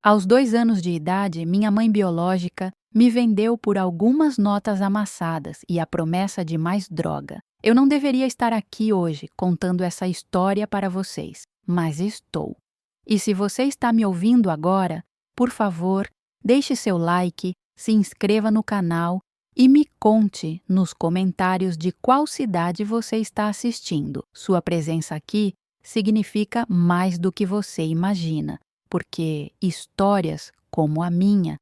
Aos 2 anos de idade, minha mãe biológica me vendeu por algumas notas amassadas e a promessa de mais droga. Eu não deveria estar aqui hoje contando essa história para vocês, mas estou. E se você está me ouvindo agora, por favor, deixe seu like, se inscreva no canal e me conte nos comentários de qual cidade você está assistindo. Sua presença aqui significa mais do que você imagina, porque histórias como a minha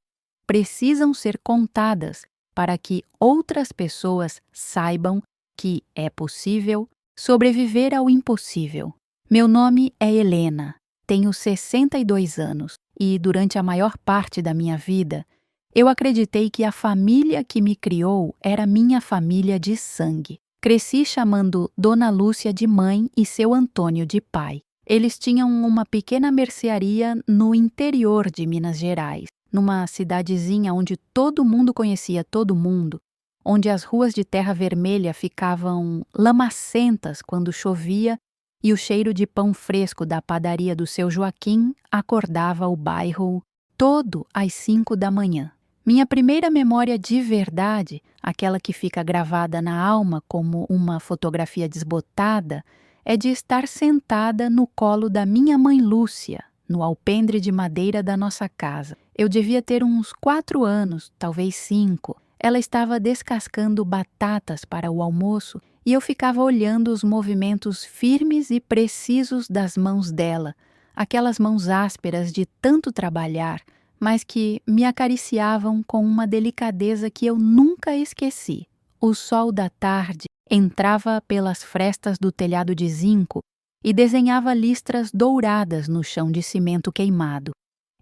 precisam ser contadas para que outras pessoas saibam que é possível sobreviver ao impossível. Meu nome é Helena, tenho 62 anos e, durante a maior parte da minha vida, eu acreditei que a família que me criou era minha família de sangue. Cresci chamando Dona Lúcia de mãe e seu Antônio de pai. Eles tinham uma pequena mercearia no interior de Minas Gerais, numa cidadezinha onde todo mundo conhecia todo mundo, onde as ruas de terra vermelha ficavam lamacentas quando chovia e o cheiro de pão fresco da padaria do seu Joaquim acordava o bairro todo às 5 da manhã. Minha primeira memória de verdade, aquela que fica gravada na alma como uma fotografia desbotada, é de estar sentada no colo da minha mãe Lúcia, no alpendre de madeira da nossa casa. Eu devia ter uns 4 anos, talvez 5. Ela estava descascando batatas para o almoço e eu ficava olhando os movimentos firmes e precisos das mãos dela, aquelas mãos ásperas de tanto trabalhar, mas que me acariciavam com uma delicadeza que eu nunca esqueci. O sol da tarde entrava pelas frestas do telhado de zinco e desenhava listras douradas no chão de cimento queimado.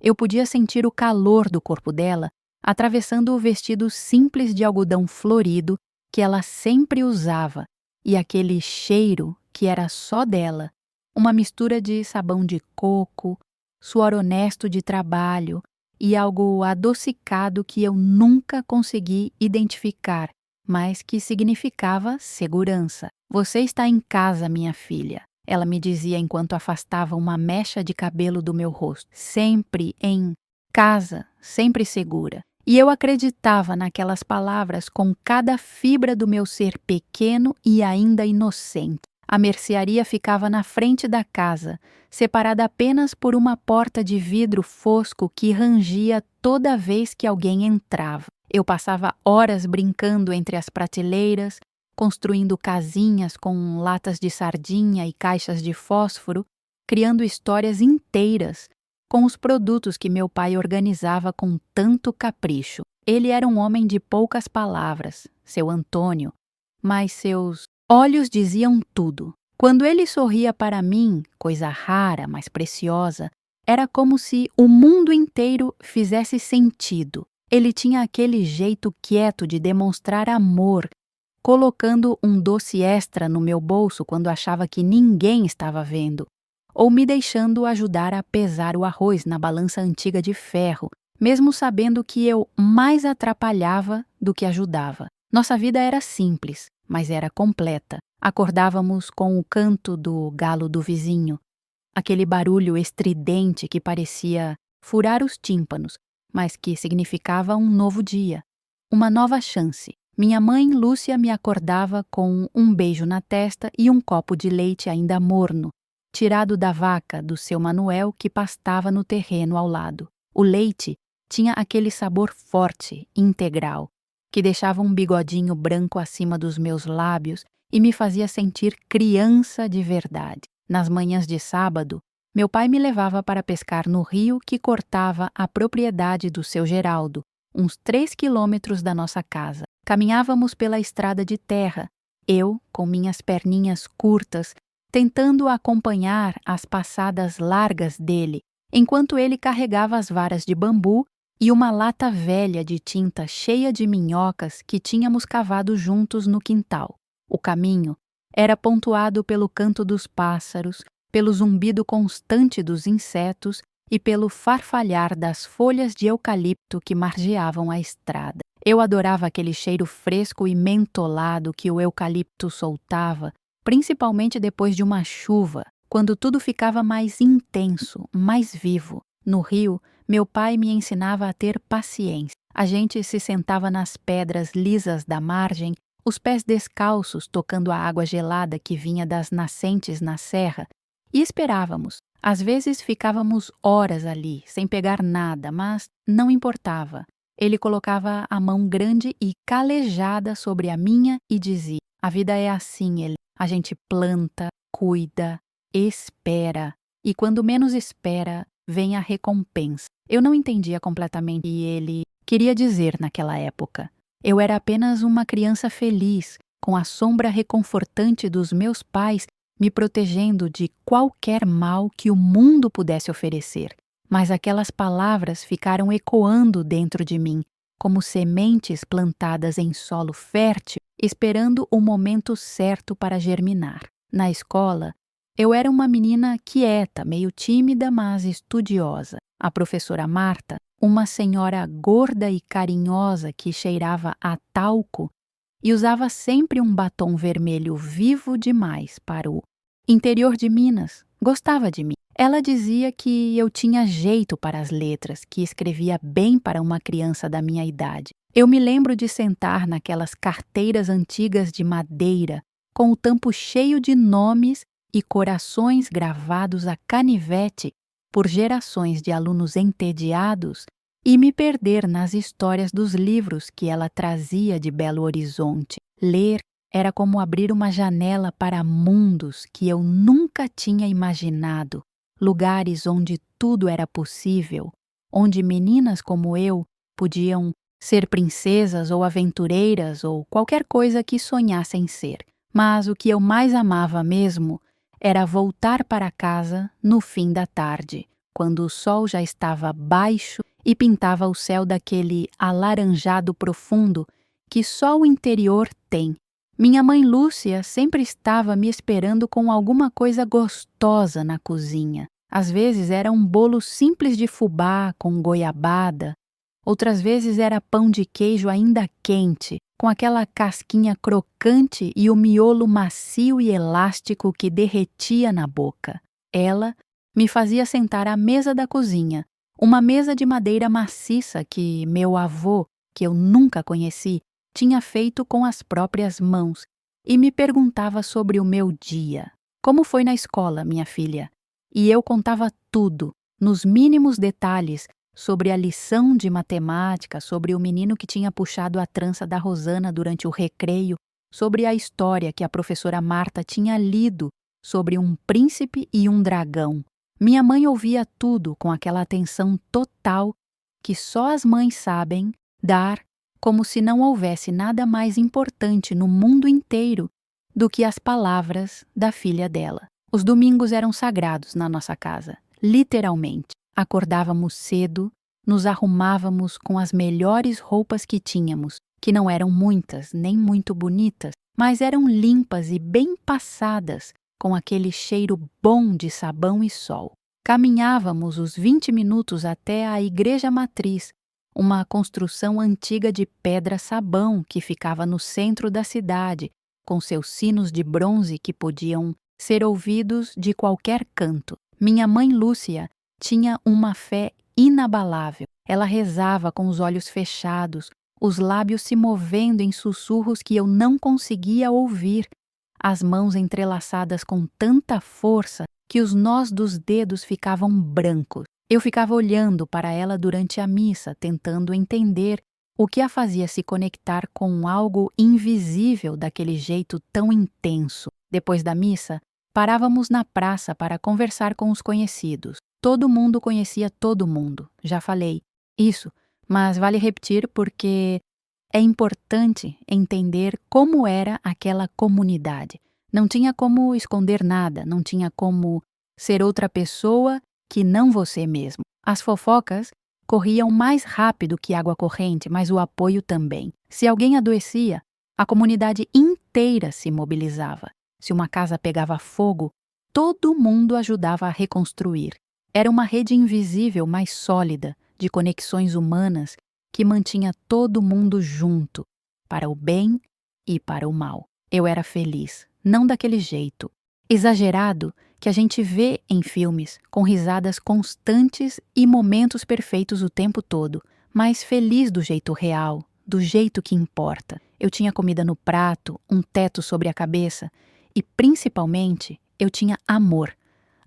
Eu podia sentir o calor do corpo dela atravessando o vestido simples de algodão florido que ela sempre usava e aquele cheiro que era só dela, uma mistura de sabão de coco, suor honesto de trabalho e algo adocicado que eu nunca consegui identificar, mas que significava segurança. Você está em casa, minha filha, ela me dizia enquanto afastava uma mecha de cabelo do meu rosto. Sempre em casa, sempre segura. E eu acreditava naquelas palavras com cada fibra do meu ser pequeno e ainda inocente. A mercearia ficava na frente da casa, separada apenas por uma porta de vidro fosco que rangia toda vez que alguém entrava. Eu passava horas brincando entre as prateleiras, construindo casinhas com latas de sardinha e caixas de fósforo, criando histórias inteiras com os produtos que meu pai organizava com tanto capricho. Ele era um homem de poucas palavras, seu Antônio, mas seus olhos diziam tudo. Quando ele sorria para mim, coisa rara, mas preciosa, era como se o mundo inteiro fizesse sentido. Ele tinha aquele jeito quieto de demonstrar amor, colocando um doce extra no meu bolso quando achava que ninguém estava vendo, ou me deixando ajudar a pesar o arroz na balança antiga de ferro, mesmo sabendo que eu mais atrapalhava do que ajudava. Nossa vida era simples, mas era completa. Acordávamos com o canto do galo do vizinho, aquele barulho estridente que parecia furar os tímpanos, mas que significava um novo dia, uma nova chance. Minha mãe Lúcia me acordava com um beijo na testa e um copo de leite ainda morno, tirado da vaca do seu Manuel que pastava no terreno ao lado. O leite tinha aquele sabor forte, integral, que deixava um bigodinho branco acima dos meus lábios e me fazia sentir criança de verdade. Nas manhãs de sábado, meu pai me levava para pescar no rio que cortava a propriedade do seu Geraldo, uns 3 quilômetros da nossa casa. Caminhávamos pela estrada de terra, eu, com minhas perninhas curtas, tentando acompanhar as passadas largas dele, enquanto ele carregava as varas de bambu e uma lata velha de tinta cheia de minhocas que tínhamos cavado juntos no quintal. O caminho era pontuado pelo canto dos pássaros, pelo zumbido constante dos insetos e pelo farfalhar das folhas de eucalipto que margeavam a estrada. Eu adorava aquele cheiro fresco e mentolado que o eucalipto soltava, principalmente depois de uma chuva, quando tudo ficava mais intenso, mais vivo. No rio, meu pai me ensinava a ter paciência. A gente se sentava nas pedras lisas da margem, os pés descalços tocando a água gelada que vinha das nascentes na serra, e esperávamos. Às vezes ficávamos horas ali, sem pegar nada, mas não importava. Ele colocava a mão grande e calejada sobre a minha e dizia: "A vida é assim, ele. A gente planta, cuida, espera, e quando menos espera, vem a recompensa." Eu não entendia completamente o que ele queria dizer naquela época. Eu era apenas uma criança feliz, com a sombra reconfortante dos meus pais me protegendo de qualquer mal que o mundo pudesse oferecer. Mas aquelas palavras ficaram ecoando dentro de mim, como sementes plantadas em solo fértil, esperando o momento certo para germinar. Na escola, eu era uma menina quieta, meio tímida, mas estudiosa. A professora Marta, uma senhora gorda e carinhosa que cheirava a talco e usava sempre um batom vermelho vivo demais para o interior de Minas, gostava de mim. Ela dizia que eu tinha jeito para as letras, que escrevia bem para uma criança da minha idade. Eu me lembro de sentar naquelas carteiras antigas de madeira, com o tampo cheio de nomes e corações gravados a canivete por gerações de alunos entediados, e me perder nas histórias dos livros que ela trazia de Belo Horizonte. Ler era como abrir uma janela para mundos que eu nunca tinha imaginado, lugares onde tudo era possível, onde meninas como eu podiam ser princesas ou aventureiras ou qualquer coisa que sonhassem ser. Mas o que eu mais amava mesmo era voltar para casa no fim da tarde, quando o sol já estava baixo e pintava o céu daquele alaranjado profundo que só o interior tem. Minha mãe Lúcia sempre estava me esperando com alguma coisa gostosa na cozinha. Às vezes era um bolo simples de fubá com goiabada, outras vezes era pão de queijo ainda quente, com aquela casquinha crocante e o miolo macio e elástico que derretia na boca. Ela me fazia sentar à mesa da cozinha, uma mesa de madeira maciça que meu avô, que eu nunca conheci, tinha feito com as próprias mãos, e me perguntava sobre o meu dia. "Como foi na escola, minha filha?" E eu contava tudo, nos mínimos detalhes, sobre a lição de matemática, sobre o menino que tinha puxado a trança da Rosana durante o recreio, sobre a história que a professora Marta tinha lido sobre um príncipe e um dragão. Minha mãe ouvia tudo com aquela atenção total que só as mães sabem dar, como se não houvesse nada mais importante no mundo inteiro do que as palavras da filha dela. Os domingos eram sagrados na nossa casa, literalmente. Acordávamos cedo, nos arrumávamos com as melhores roupas que tínhamos, que não eram muitas nem muito bonitas, mas eram limpas e bem passadas, com aquele cheiro bom de sabão e sol. Caminhávamos os 20 minutos até a igreja matriz, uma construção antiga de pedra-sabão que ficava no centro da cidade, com seus sinos de bronze que podiam ser ouvidos de qualquer canto. Minha mãe Lúcia tinha uma fé inabalável. Ela rezava com os olhos fechados, os lábios se movendo em sussurros que eu não conseguia ouvir, as mãos entrelaçadas com tanta força que os nós dos dedos ficavam brancos. Eu ficava olhando para ela durante a missa, tentando entender o que a fazia se conectar com algo invisível daquele jeito tão intenso. Depois da missa, parávamos na praça para conversar com os conhecidos. Todo mundo conhecia todo mundo, já falei isso, mas vale repetir porque é importante entender como era aquela comunidade. Não tinha como esconder nada, não tinha como ser outra pessoa que não você mesmo. As fofocas corriam mais rápido que água corrente, mas o apoio também. Se alguém adoecia, a comunidade inteira se mobilizava. Se uma casa pegava fogo, todo mundo ajudava a reconstruir. Era uma rede invisível, mas sólida, de conexões humanas que mantinha todo mundo junto, para o bem e para o mal. Eu era feliz, não daquele jeito exagerado que a gente vê em filmes, com risadas constantes e momentos perfeitos o tempo todo, mas feliz do jeito real, do jeito que importa. Eu tinha comida no prato, um teto sobre a cabeça e, principalmente, eu tinha amor.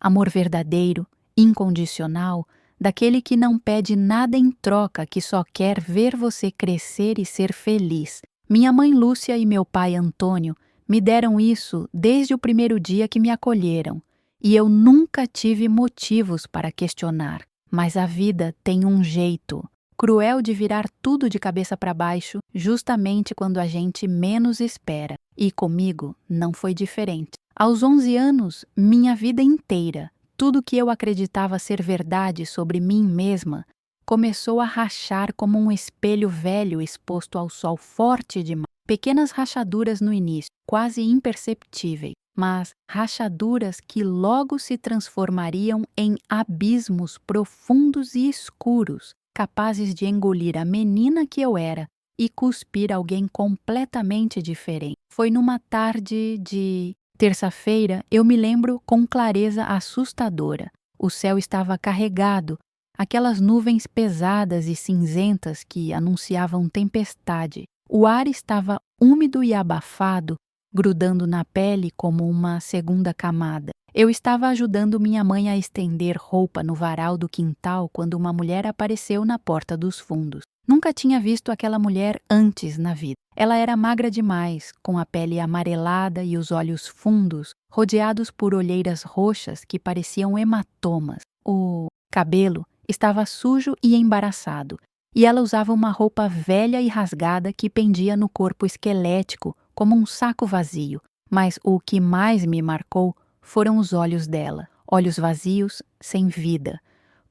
Amor verdadeiro, incondicional, daquele que não pede nada em troca, que só quer ver você crescer e ser feliz. Minha mãe Lúcia e meu pai Antônio me deram isso desde o primeiro dia que me acolheram, e eu nunca tive motivos para questionar. Mas a vida tem um jeito cruel de virar tudo de cabeça para baixo, justamente quando a gente menos espera. E comigo não foi diferente. Aos 11 anos, minha vida inteira, tudo que eu acreditava ser verdade sobre mim mesma, começou a rachar como um espelho velho exposto ao sol forte demais. Pequenas rachaduras no início, quase imperceptíveis, mas rachaduras que logo se transformariam em abismos profundos e escuros, capazes de engolir a menina que eu era e cuspir alguém completamente diferente. Foi numa tarde de terça-feira, eu me lembro com clareza assustadora. O céu estava carregado, aquelas nuvens pesadas e cinzentas que anunciavam tempestade. O ar estava úmido e abafado, grudando na pele como uma segunda camada. Eu estava ajudando minha mãe a estender roupa no varal do quintal quando uma mulher apareceu na porta dos fundos. Nunca tinha visto aquela mulher antes na vida. Ela era magra demais, com a pele amarelada e os olhos fundos, rodeados por olheiras roxas que pareciam hematomas. O cabelo estava sujo e embaraçado, e ela usava uma roupa velha e rasgada que pendia no corpo esquelético como um saco vazio. Mas o que mais me marcou foram os olhos dela, olhos vazios, sem vida,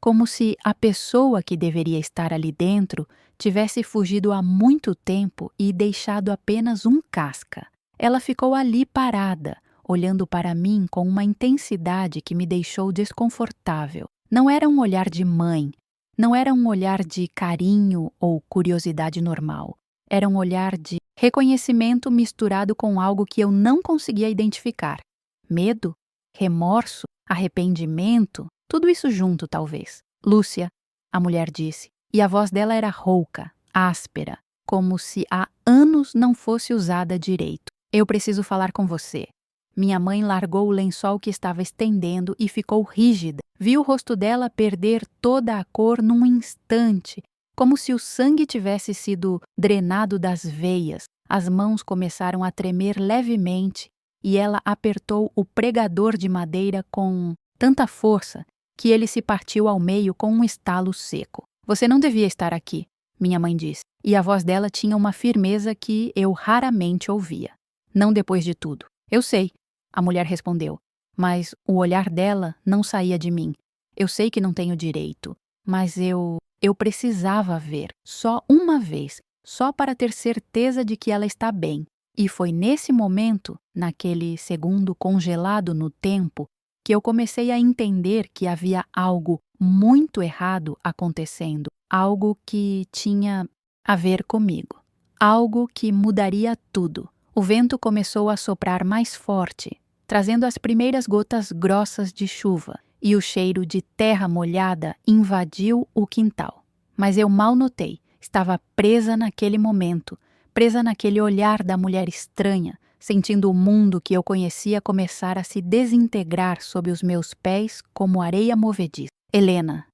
como se a pessoa que deveria estar ali dentro tivesse fugido há muito tempo e deixado apenas um casca. Ela ficou ali parada, olhando para mim com uma intensidade que me deixou desconfortável. Não era um olhar de mãe, não era um olhar de carinho ou curiosidade normal. Era um olhar de reconhecimento misturado com algo que eu não conseguia identificar. Medo? Remorso? Arrependimento? Tudo isso junto, talvez. Lúcia, a mulher disse, e a voz dela era rouca, áspera, como se há anos não fosse usada direito. Eu preciso falar com você. Minha mãe largou o lençol que estava estendendo e ficou rígida. Vi o rosto dela perder toda a cor num instante, como se o sangue tivesse sido drenado das veias. As mãos começaram a tremer levemente e ela apertou o pregador de madeira com tanta força que ele se partiu ao meio com um estalo seco. Você não devia estar aqui, minha mãe disse, e a voz dela tinha uma firmeza que eu raramente ouvia. Não depois de tudo. Eu sei, a mulher respondeu, mas o olhar dela não saía de mim. Eu sei que não tenho direito, mas eu precisava ver, só uma vez, só para ter certeza de que ela está bem. E foi nesse momento, naquele segundo congelado no tempo, que eu comecei a entender que havia algo muito errado acontecendo, algo que tinha a ver comigo, algo que mudaria tudo. O vento começou a soprar mais forte, trazendo as primeiras gotas grossas de chuva, e o cheiro de terra molhada invadiu o quintal. Mas eu mal notei, estava presa naquele momento, presa naquele olhar da mulher estranha, sentindo o mundo que eu conhecia começar a se desintegrar sob os meus pés como areia movediça. Helena,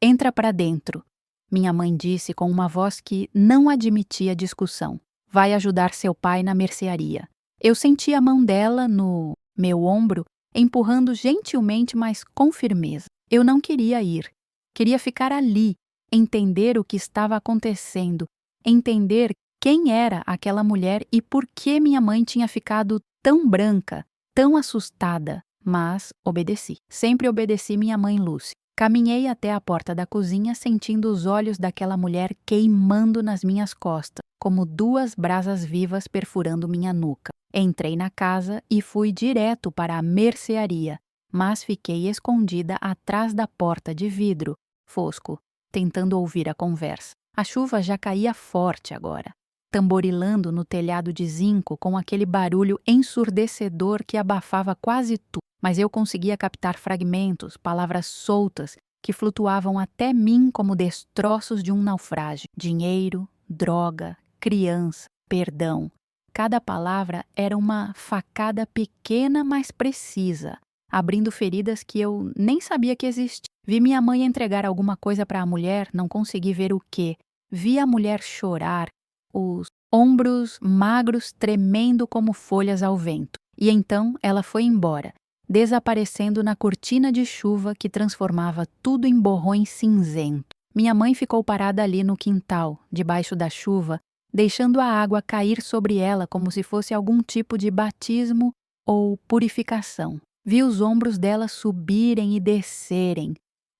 entra para dentro, minha mãe disse com uma voz que não admitia discussão. Vai ajudar seu pai na mercearia. Eu senti a mão dela no meu ombro, empurrando gentilmente, mas com firmeza. Eu não queria ir. Queria ficar ali, entender o que estava acontecendo, entender quem era aquela mulher e por que minha mãe tinha ficado tão branca, tão assustada. Mas obedeci. Sempre obedeci minha mãe Lúcia. Caminhei até a porta da cozinha sentindo os olhos daquela mulher queimando nas minhas costas, como duas brasas vivas perfurando minha nuca. Entrei na casa e fui direto para a mercearia, mas fiquei escondida atrás da porta de vidro, fosco, tentando ouvir a conversa. A chuva já caía forte agora, tamborilando no telhado de zinco com aquele barulho ensurdecedor que abafava quase tudo. mas eu conseguia captar fragmentos, palavras soltas que flutuavam até mim como destroços de um naufrágio. Dinheiro, droga, criança, perdão. Cada palavra era uma facada pequena, mas precisa, abrindo feridas que eu nem sabia que existiam. Vi minha mãe entregar alguma coisa para a mulher, não consegui ver o quê. Vi a mulher chorar, os ombros magros tremendo como folhas ao vento. E então ela foi embora, desaparecendo na cortina de chuva que transformava tudo em borrões cinzento. Minha mãe ficou parada ali no quintal, debaixo da chuva, deixando a água cair sobre ela como se fosse algum tipo de batismo ou purificação. Vi os ombros dela subirem e descerem,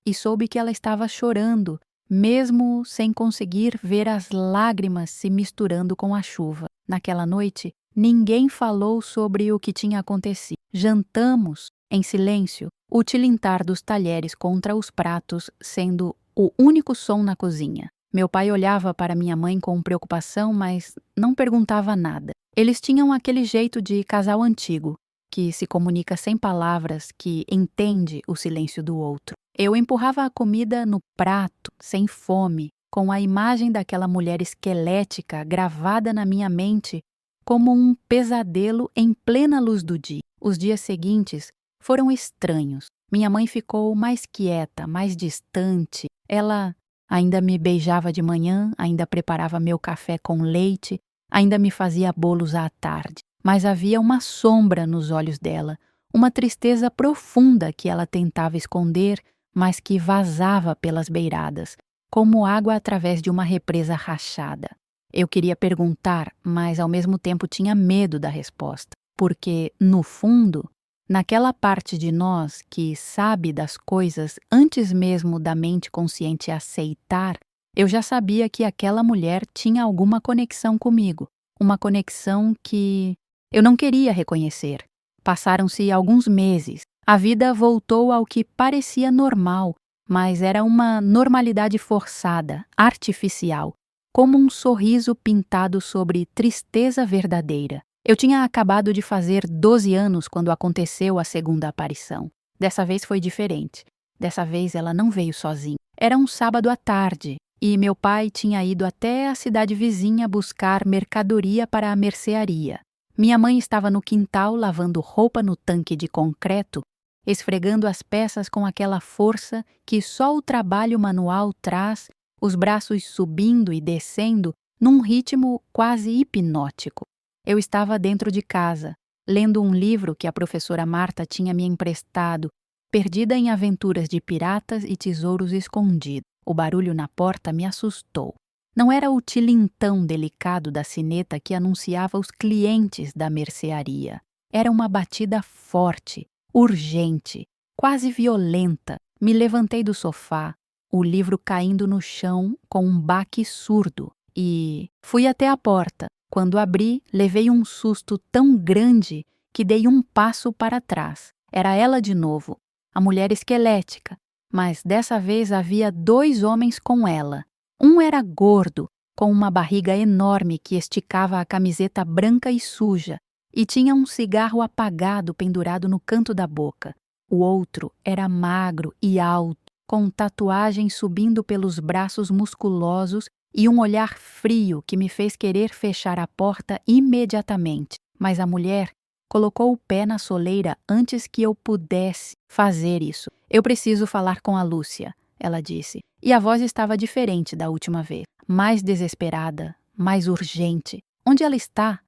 e soube que ela estava chorando, mesmo sem conseguir ver as lágrimas se misturando com a chuva. Naquela noite, ninguém falou sobre o que tinha acontecido. Jantamos, em silêncio, o tilintar dos talheres contra os pratos sendo o único som na cozinha. Meu pai olhava para minha mãe com preocupação, mas não perguntava nada. Eles tinham aquele jeito de casal antigo, que se comunica sem palavras, que entende o silêncio do outro. Eu empurrava a comida no prato, sem fome, com a imagem daquela mulher esquelética gravada na minha mente como um pesadelo em plena luz do dia. Os dias seguintes foram estranhos. Minha mãe ficou mais quieta, mais distante. Ela ainda me beijava de manhã, ainda preparava meu café com leite, ainda me fazia bolos à tarde. Mas havia uma sombra nos olhos dela, uma tristeza profunda que ela tentava esconder, mas que vazava pelas beiradas, como água através de uma represa rachada. Eu queria perguntar, mas ao mesmo tempo tinha medo da resposta, porque, no fundo, naquela parte de nós que sabe das coisas antes mesmo da mente consciente aceitar, eu já sabia que aquela mulher tinha alguma conexão comigo, uma conexão que eu não queria reconhecer. Passaram-se alguns meses. A vida voltou ao que parecia normal, mas era uma normalidade forçada, artificial, como um sorriso pintado sobre tristeza verdadeira. Eu tinha acabado de fazer 12 anos quando aconteceu a segunda aparição. Dessa vez foi diferente. Dessa vez ela não veio sozinha. Era um sábado à tarde e meu pai tinha ido até a cidade vizinha buscar mercadoria para a mercearia. Minha mãe estava no quintal lavando roupa no tanque de concreto, esfregando as peças com aquela força que só o trabalho manual traz, os braços subindo e descendo num ritmo quase hipnótico. Eu estava dentro de casa, lendo um livro que a professora Marta tinha me emprestado, perdida em aventuras de piratas e tesouros escondidos. O barulho na porta me assustou. Não era o tilintão delicado da sineta que anunciava os clientes da mercearia. Era uma batida forte, urgente, quase violenta. Me levantei do sofá, o livro caindo no chão com um baque surdo, e fui até a porta. Quando abri, levei um susto tão grande que dei um passo para trás. Era ela de novo, a mulher esquelética, mas dessa vez havia 2 homens com ela. Um era gordo, com uma barriga enorme que esticava a camiseta branca e suja, e tinha um cigarro apagado pendurado no canto da boca. O outro era magro e alto, com tatuagens subindo pelos braços musculosos e um olhar frio que me fez querer fechar a porta imediatamente. Mas a mulher colocou o pé na soleira antes que eu pudesse fazer isso. "Eu preciso falar com a Lúcia", ela disse. E a voz estava diferente da última vez, mais desesperada, mais urgente. "Onde ela está?"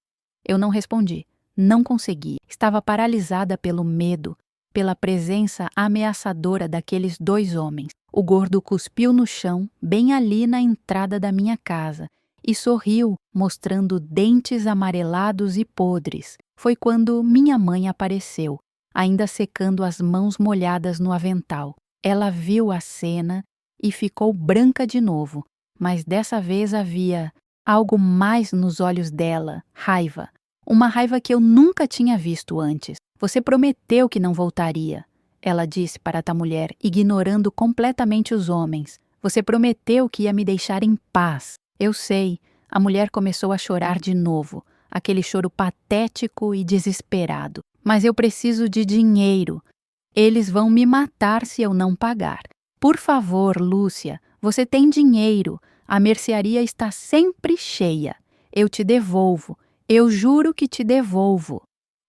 Eu não respondi. Não consegui. Estava paralisada pelo medo, pela presença ameaçadora daqueles 2 homens. O gordo cuspiu no chão, bem ali na entrada da minha casa, e sorriu, mostrando dentes amarelados e podres. Foi quando minha mãe apareceu, ainda secando as mãos molhadas no avental. Ela viu a cena e ficou branca de novo, mas dessa vez havia algo mais nos olhos dela, raiva. Uma raiva que eu nunca tinha visto antes. "Você prometeu que não voltaria", ela disse para a mulher, ignorando completamente os homens. "Você prometeu que ia me deixar em paz." "Eu sei." A mulher começou a chorar de novo, aquele choro patético e desesperado. Mas eu preciso de dinheiro. Eles vão me matar se eu não pagar. Por favor, Lúcia, você tem dinheiro. A mercearia está sempre cheia. Eu te devolvo. Eu juro que te devolvo.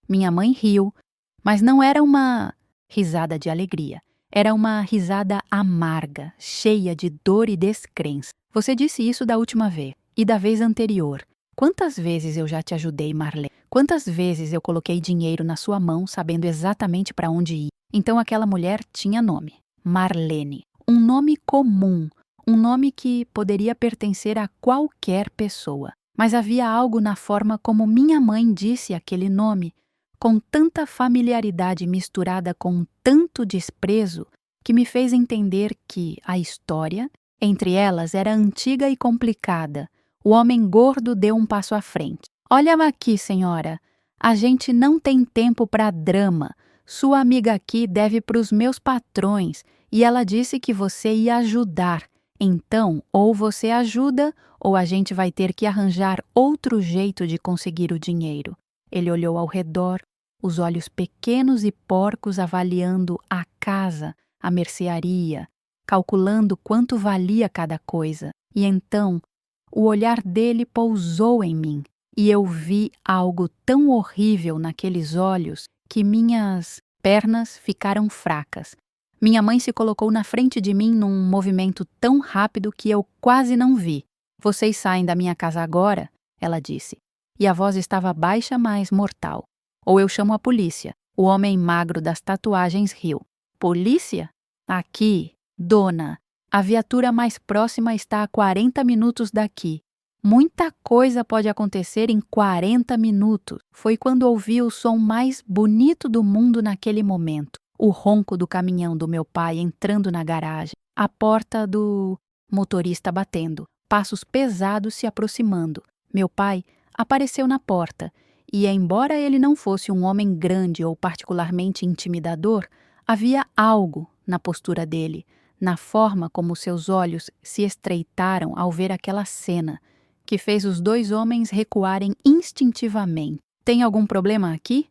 Minha mãe riu, mas não era uma risada de alegria. Era uma risada amarga, cheia de dor e descrença. Você disse isso da última vez e da vez anterior. Quantas vezes eu já te ajudei, Marlene? Quantas vezes eu coloquei dinheiro na sua mão sabendo exatamente para onde ir? Então aquela mulher tinha nome, Marlene. Um nome comum, um nome que poderia pertencer a qualquer pessoa. Mas havia algo na forma como minha mãe disse aquele nome, com tanta familiaridade misturada com tanto desprezo, que me fez entender que a história, entre elas, era antiga e complicada. O homem gordo deu um passo à frente. Olha aqui, senhora. A gente não tem tempo para drama. Sua amiga aqui deve para os meus patrões e ela disse que você ia ajudar. Então, ou você ajuda, ou a gente vai ter que arranjar outro jeito de conseguir o dinheiro. Ele olhou ao redor, os olhos pequenos e porcos avaliando a casa, a mercearia, calculando quanto valia cada coisa. E então, o olhar dele pousou em mim, e eu vi algo tão horrível naqueles olhos que minhas pernas ficaram fracas. Minha mãe se colocou na frente de mim num movimento tão rápido que eu quase não vi. Vocês saem da minha casa agora, ela disse, e a voz estava baixa, mas mortal. Ou eu chamo a polícia. O homem magro das tatuagens riu. Polícia? Aqui, dona. A viatura mais próxima está a 40 minutos daqui. Muita coisa pode acontecer em 40 minutos. Foi quando ouvi o som mais bonito do mundo naquele momento. O ronco do caminhão do meu pai entrando na garagem. A porta do motorista batendo. Passos pesados se aproximando. Meu pai apareceu na porta. E, embora ele não fosse um homem grande ou particularmente intimidador, havia algo na postura dele, na forma como seus olhos se estreitaram ao ver aquela cena, que fez os dois homens recuarem instintivamente. Tem algum problema aqui?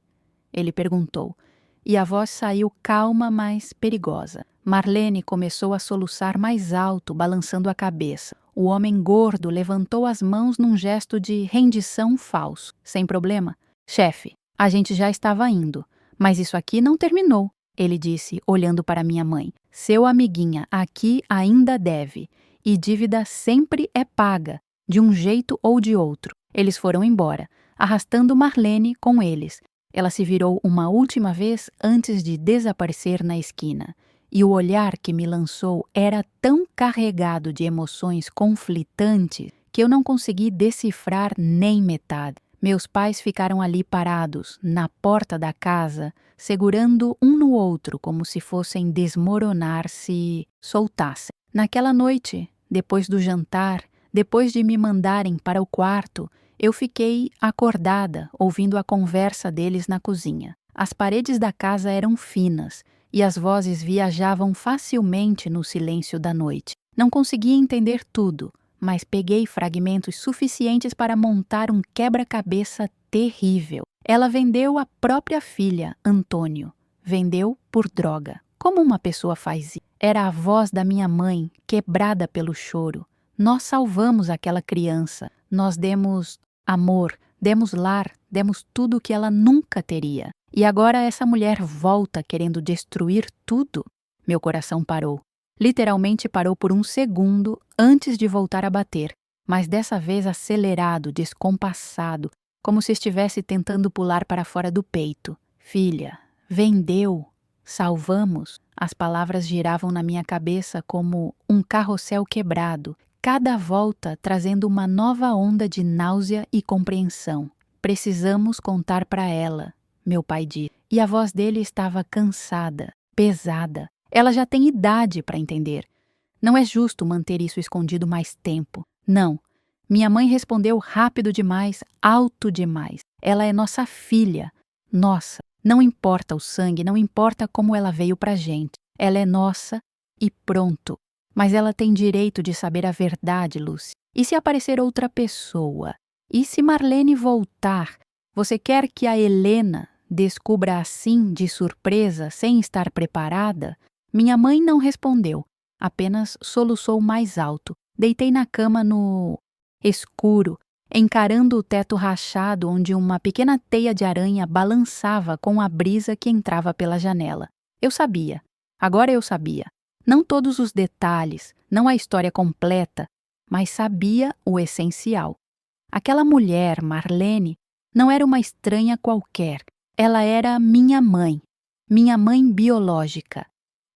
Ele perguntou, e a voz saiu calma, mas perigosa. Marlene começou a soluçar mais alto, balançando a cabeça. O homem gordo levantou as mãos num gesto de rendição falso. Sem problema? Chefe, a gente já estava indo, mas isso aqui não terminou, ele disse, olhando para minha mãe. Seu amiguinha aqui ainda deve, e dívida sempre é paga, de um jeito ou de outro. Eles foram embora, arrastando Marlene com eles. Ela se virou uma última vez antes de desaparecer na esquina. E o olhar que me lançou era tão carregado de emoções conflitantes que eu não consegui decifrar nem metade. Meus pais ficaram ali parados, na porta da casa, segurando um no outro como se fossem desmoronar se soltassem. Naquela noite, depois do jantar, depois de me mandarem para o quarto, eu fiquei acordada, ouvindo a conversa deles na cozinha. As paredes da casa eram finas, e as vozes viajavam facilmente no silêncio da noite. Não conseguia entender tudo, mas peguei fragmentos suficientes para montar um quebra-cabeça terrível. Ela vendeu a própria filha, Antônio. Vendeu por droga. Como uma pessoa faz isso? Era a voz da minha mãe, quebrada pelo choro. Nós salvamos aquela criança. Nós demos amor, demos lar, demos tudo o que ela nunca teria. E agora essa mulher volta querendo destruir tudo? Meu coração parou. Literalmente parou por um segundo antes de voltar a bater, mas dessa vez acelerado, descompassado, como se estivesse tentando pular para fora do peito. Filha, vendeu, salvamos. As palavras giravam na minha cabeça como um carrossel quebrado, cada volta trazendo uma nova onda de náusea e compreensão. Precisamos contar para ela, meu pai disse, e a voz dele estava cansada, pesada. Ela já tem idade para entender. Não é justo manter isso escondido mais tempo. Não. Minha mãe respondeu rápido demais, alto demais. Ela é nossa filha. Nossa. Não importa o sangue, não importa como ela veio pra gente. Ela é nossa e pronto. Mas ela tem direito de saber a verdade, Lucy. E se aparecer outra pessoa? E se Marlene voltar? Você quer que a Helena descubra assim, de surpresa, sem estar preparada? Minha mãe não respondeu, apenas soluçou mais alto. Deitei na cama no escuro, encarando o teto rachado onde uma pequena teia de aranha balançava com a brisa que entrava pela janela. Eu sabia, agora eu sabia. Não todos os detalhes, não a história completa, mas sabia o essencial. Aquela mulher, Marlene, não era uma estranha qualquer. Ela era minha mãe biológica.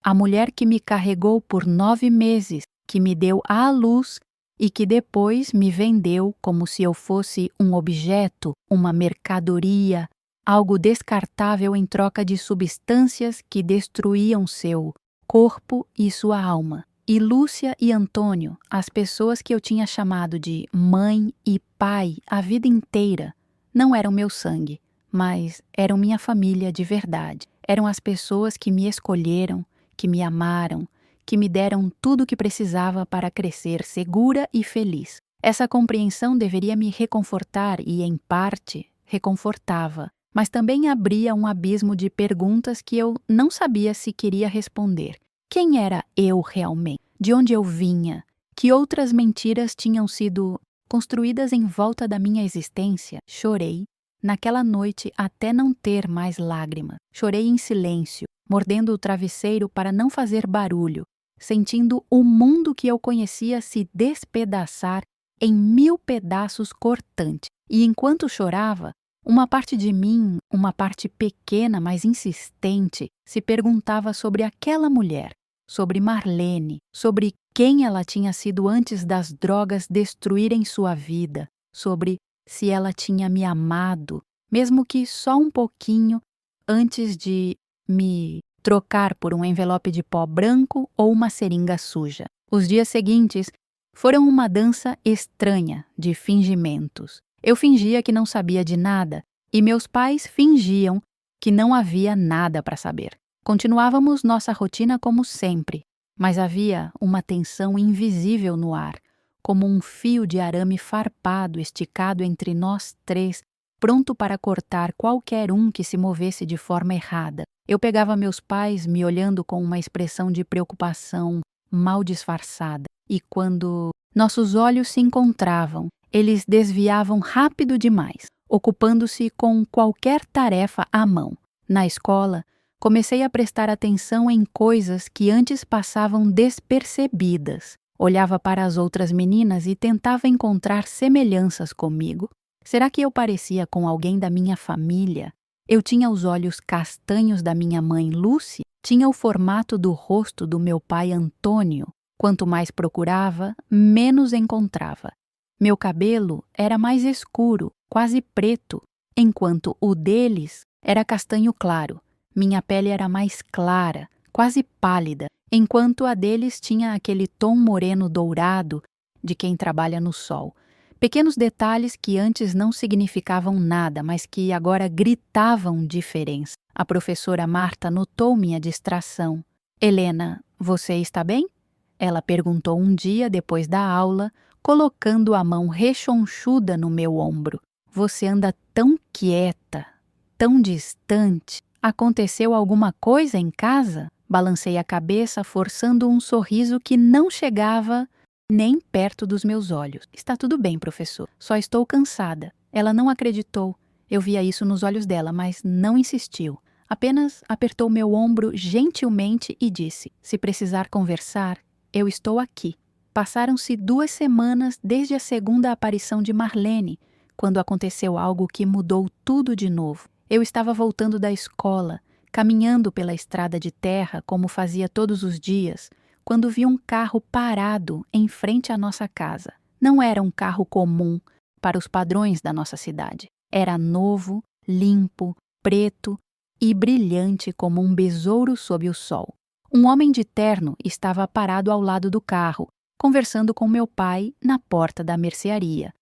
A mulher que me carregou por 9 meses, que me deu à luz e que depois me vendeu como se eu fosse um objeto, uma mercadoria, algo descartável em troca de substâncias que destruíam seu corpo e sua alma. E Lúcia e Antônio, as pessoas que eu tinha chamado de mãe e pai a vida inteira, não eram meu sangue, mas eram minha família de verdade. Eram as pessoas que me escolheram, que me amaram, que me deram tudo o que precisava para crescer segura e feliz. Essa compreensão deveria me reconfortar e, em parte, reconfortava, mas também abria um abismo de perguntas que eu não sabia se queria responder. Quem era eu realmente? De onde eu vinha? Que outras mentiras tinham sido construídas em volta da minha existência? Chorei naquela noite até não ter mais lágrima. Chorei em silêncio, mordendo o travesseiro para não fazer barulho, sentindo o mundo que eu conhecia se despedaçar em 1000 pedaços cortantes. E enquanto chorava, uma parte de mim, uma parte pequena, mas insistente, se perguntava sobre aquela mulher, sobre Marlene, sobre quem ela tinha sido antes das drogas destruírem sua vida, sobre se ela tinha me amado, mesmo que só um pouquinho, antes de me trocar por um envelope de pó branco ou uma seringa suja. Os dias seguintes foram uma dança estranha de fingimentos. Eu fingia que não sabia de nada e meus pais fingiam que não havia nada para saber. Continuávamos nossa rotina como sempre, mas havia uma tensão invisível no ar, como um fio de arame farpado esticado entre nós três, pronto para cortar qualquer um que se movesse de forma errada. Eu pegava meus pais me olhando com uma expressão de preocupação mal disfarçada, e quando nossos olhos se encontravam, eles desviavam rápido demais, ocupando-se com qualquer tarefa à mão. Na escola, comecei a prestar atenção em coisas que antes passavam despercebidas. Olhava para as outras meninas e tentava encontrar semelhanças comigo. Será que eu parecia com alguém da minha família? Eu tinha os olhos castanhos da minha mãe Lúcia, tinha o formato do rosto do meu pai Antônio. Quanto mais procurava, menos encontrava. Meu cabelo era mais escuro, quase preto, enquanto o deles era castanho claro. Minha pele era mais clara, quase pálida, enquanto a deles tinha aquele tom moreno dourado de quem trabalha no sol. Pequenos detalhes que antes não significavam nada, mas que agora gritavam diferença. A professora Marta notou minha distração. Helena, você está bem? Ela perguntou um dia depois da aula, colocando a mão rechonchuda no meu ombro. Você anda tão quieta, tão distante. Aconteceu alguma coisa em casa? Balancei a cabeça, forçando um sorriso que não chegava nem perto dos meus olhos. Está tudo bem, professor. Só estou cansada. Ela não acreditou. Eu via isso nos olhos dela, mas não insistiu. Apenas apertou meu ombro gentilmente e disse: se precisar conversar, eu estou aqui. Passaram-se 2 semanas desde a segunda aparição de Marlene, quando aconteceu algo que mudou tudo de novo. Eu estava voltando da escola, caminhando pela estrada de terra como fazia todos os dias, quando vi um carro parado em frente à nossa casa. Não era um carro comum para os padrões da nossa cidade. Era novo, limpo, preto e brilhante como um besouro sob o sol. Um homem de terno estava parado ao lado do carro, conversando com meu pai na porta da mercearia.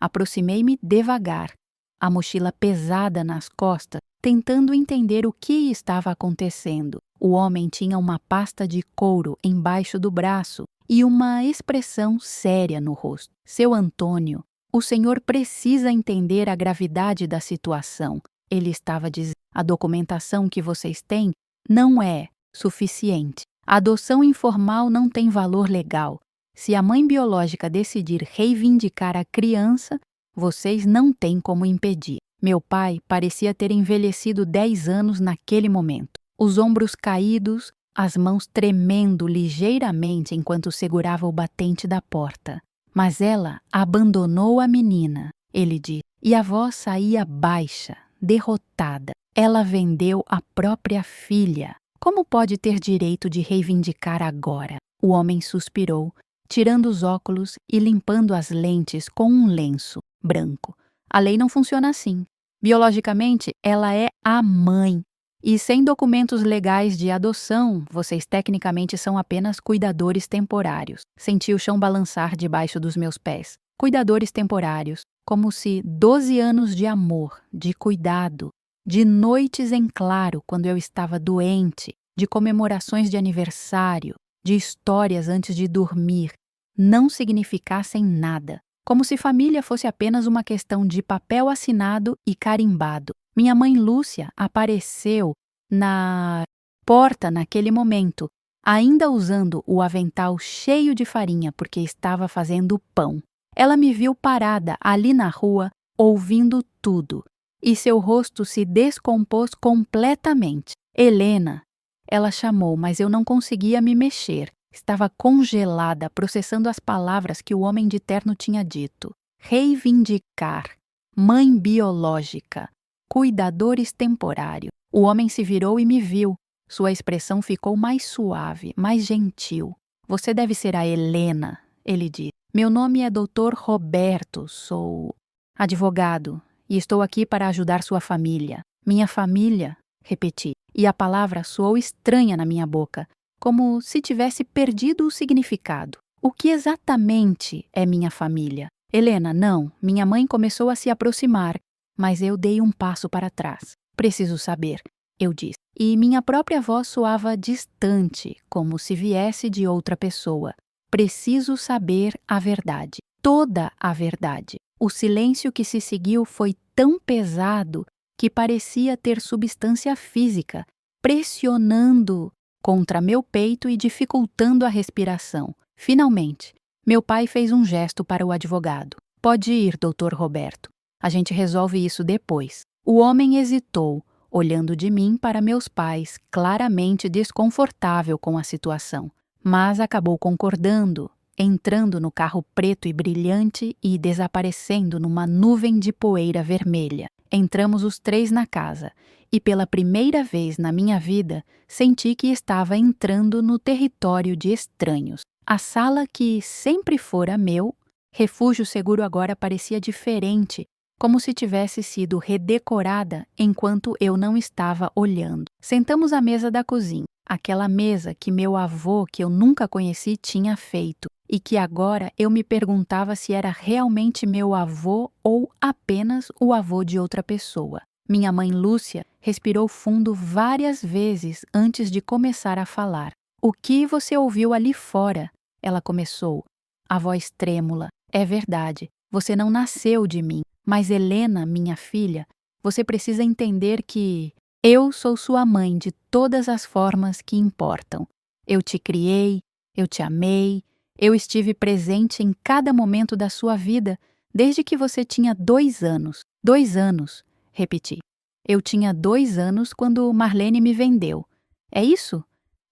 Aproximei-me devagar, a mochila pesada nas costas, tentando entender o que estava acontecendo. O homem tinha uma pasta de couro embaixo do braço e uma expressão séria no rosto. Seu Antônio, o senhor precisa entender a gravidade da situação, ele estava dizendo. A documentação que vocês têm não é suficiente. A adoção informal não tem valor legal. Se a mãe biológica decidir reivindicar a criança, vocês não têm como impedir. Meu pai parecia ter envelhecido 10 anos naquele momento. Os ombros caídos, as mãos tremendo ligeiramente enquanto segurava o batente da porta. Mas ela abandonou a menina, ele disse, e a voz saía baixa, derrotada. Ela vendeu a própria filha. Como pode ter direito de reivindicar agora? O homem suspirou, tirando os óculos e limpando as lentes com um lenço branco. A lei não funciona assim. Biologicamente, ela é a mãe. E sem documentos legais de adoção, vocês tecnicamente são apenas cuidadores temporários. Senti o chão balançar debaixo dos meus pés. Cuidadores temporários, como se 12 anos de amor, de cuidado, de noites em claro quando eu estava doente, de comemorações de aniversário, de histórias antes de dormir, não significassem nada. Como se família fosse apenas uma questão de papel assinado e carimbado. Minha mãe Lúcia apareceu na porta naquele momento, ainda usando o avental cheio de farinha porque estava fazendo pão. Ela me viu parada ali na rua, ouvindo tudo, e seu rosto se descompôs completamente. Helena, ela chamou, mas eu não conseguia me mexer. Estava congelada, processando as palavras que o homem de terno tinha dito. Reivindicar, mãe biológica, cuidadores temporários. O homem se virou e me viu. Sua expressão ficou mais suave, mais gentil. Você deve ser a Helena, ele disse. Meu nome é Dr. Roberto, sou advogado e estou aqui para ajudar sua família. Minha família, repeti, e a palavra soou estranha na minha boca, como se tivesse perdido o significado. O que exatamente é minha família? Helena, não, minha mãe começou a se aproximar, mas eu dei um passo para trás. Preciso saber, eu disse, e minha própria voz soava distante, como se viesse de outra pessoa. Preciso saber a verdade, toda a verdade. O silêncio que se seguiu foi tão pesado que parecia ter substância física, pressionando contra meu peito e dificultando a respiração. Finalmente, meu pai fez um gesto para o advogado. Pode ir, Dr. Roberto. A gente resolve isso depois. O homem hesitou, olhando de mim para meus pais, claramente desconfortável com a situação. Mas acabou concordando, entrando no carro preto e brilhante e desaparecendo numa nuvem de poeira vermelha. Entramos os três na casa, e pela primeira vez na minha vida, senti que estava entrando no território de estranhos. A sala que sempre fora meu, refúgio seguro agora parecia diferente, como se tivesse sido redecorada enquanto eu não estava olhando. Sentamos à mesa da cozinha. Aquela mesa que meu avô, que eu nunca conheci, tinha feito, e que agora eu me perguntava se era realmente meu avô ou apenas o avô de outra pessoa. Minha mãe Lúcia respirou fundo várias vezes antes de começar a falar. O que você ouviu ali fora? Ela começou, a voz trêmula. É verdade, você não nasceu de mim, mas Helena, minha filha, você precisa entender que eu sou sua mãe de todas as formas que importam. Eu te criei, eu te amei, eu estive presente em cada momento da sua vida, desde que você tinha 2 anos. 2 anos, repeti. Eu tinha 2 anos quando Marlene me vendeu. É isso?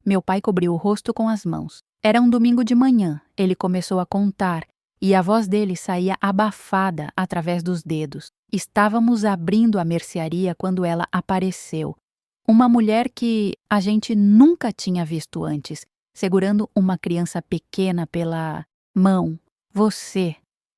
Meu pai cobriu o rosto com as mãos. Era um domingo de manhã, ele começou a contar, e a voz dele saía abafada através dos dedos. Estávamos abrindo a mercearia quando ela apareceu. Uma mulher que a gente nunca tinha visto antes, segurando uma criança pequena pela mão. Você